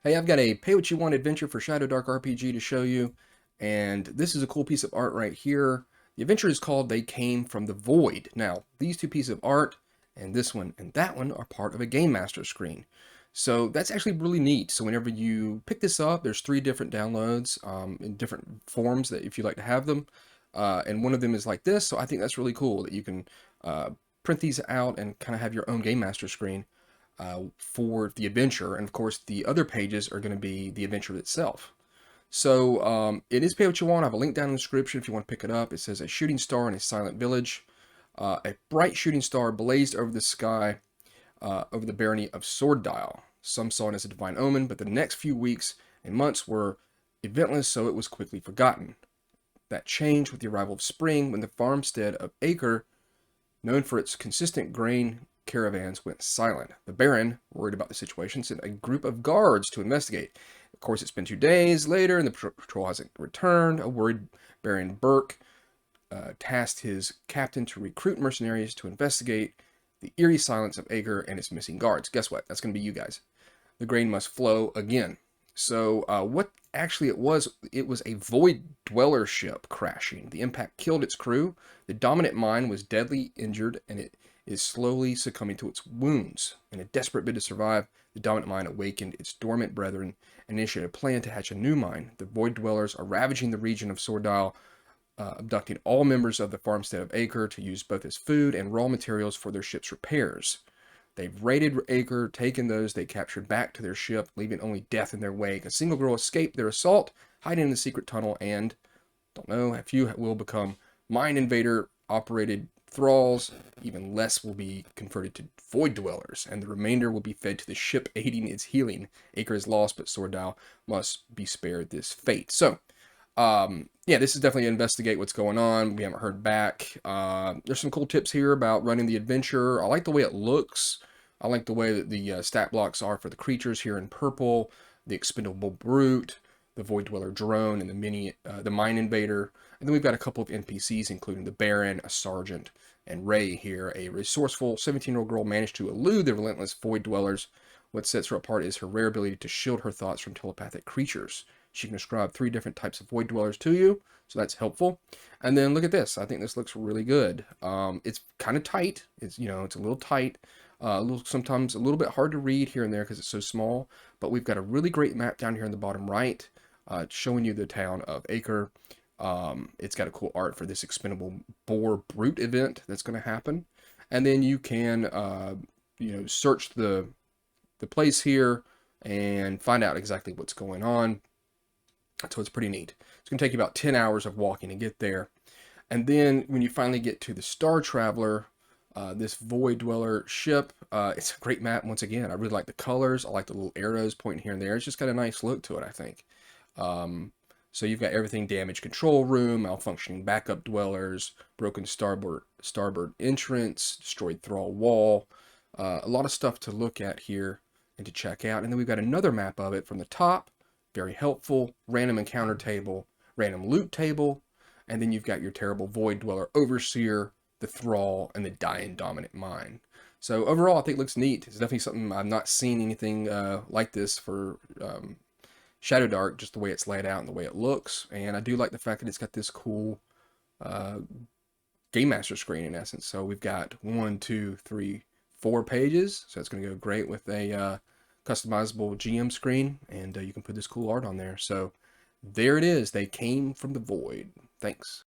Hey, I've got a pay what you want adventure for Shadowdark RPG to show you, and this is a cool piece of art right here. The adventure is called They Came from the Void. Now, these two pieces of art and this one and that one are part of a Game Master screen. So that's actually really neat. So whenever you pick this up, there's three different downloads in different forms that if you like to have them. And one of them is like this, so I think that's really cool that you can print these out and kind of have your own Game Master screen for the adventure. And of course, the other pages are going to be the adventure itself. So it is pay what you want. I have a link down in the description if you want to pick it up. It says a shooting star in a silent village. A bright shooting star blazed over the sky over the barony of Sworddial. Some saw it as a divine omen, but the next few weeks and months were eventless, so it was quickly forgotten. That changed with the arrival of spring when the farmstead of Acre, known for its consistent grain caravans, went silent. The Baron, worried about the situation, sent a group of guards to investigate. Of course, it's been 2 days later, and the patrol hasn't returned. A worried Baron Burke tasked his captain to recruit mercenaries to investigate the eerie silence of Acre and its missing guards. Guess what? That's going to be you guys. The grain must flow again. So what actually it was a Void Dweller ship crashing. The impact killed its crew. The dominant mine was deadly injured, and it is slowly succumbing to its wounds. In a desperate bid to survive, the dominant mine awakened its dormant brethren and initiated a plan to hatch a new mine. The Void Dwellers are ravaging the region of Sworddial, abducting all members of the farmstead of Acre to use both as food and raw materials for their ship's repairs. They've raided Acre, taken those they captured back to their ship, leaving only death in their wake. A single girl escaped their assault, hiding in the secret tunnel, and, don't know, a few will become mine invader operated thralls. Even less will be converted to void dwellers, and the remainder will be fed to the ship aiding its healing. Acre is lost, but Sworddial must be spared this fate. So, yeah, this is definitely investigate what's going on. We haven't heard back. There's some cool tips here about running the adventure. I like the way it looks. I like the way that the stat blocks are for the creatures here in purple, the expendable brute, the void dweller drone, and the mine invader. And then we've got a couple of NPCs, including the Baron, a sergeant, and Ray here. A resourceful 17-year-old girl managed to elude the relentless void dwellers. What sets her apart is her rare ability to shield her thoughts from telepathic creatures. She can describe 3 different types of void dwellers to you, so that's helpful. And then look at this. I think this looks really good. It's kind of tight. It's it's a little tight. Sometimes a little bit hard to read here and there because it's so small. But we've got a really great map down here in the bottom right, showing you the town of Acre. It's got a cool art for this expendable boar brute event that's going to happen. And then you can search the place here and find out exactly what's going on. So it's pretty neat. It's going to take you about 10 hours of walking to get there. And then when you finally get to the Star Traveler, this Void Dweller ship, it's a great map once again. I really like the colors. I like the little arrows pointing here and there. It's just got a nice look to it, I think. So you've got everything: damaged control room, malfunctioning backup dwellers, broken starboard entrance, destroyed thrall wall. A lot of stuff to look at here and to check out. And then we've got another map of it from the top. Very helpful. Random encounter table, random loot table, and then you've got your terrible void dweller overseer, the thrall, and the dying dominant mine. So overall, I think it looks neat. It's definitely something I've not seen anything like this for Shadowdark, just the way it's laid out and the way it looks. And I do like the fact that it's got this cool uh, Game Master screen in essence. So we've got 1, 2, 3, 4 pages. So it's going to go great with a customizable GM screen, and you can put this cool art on there. So there it is. They came from the void. Thanks.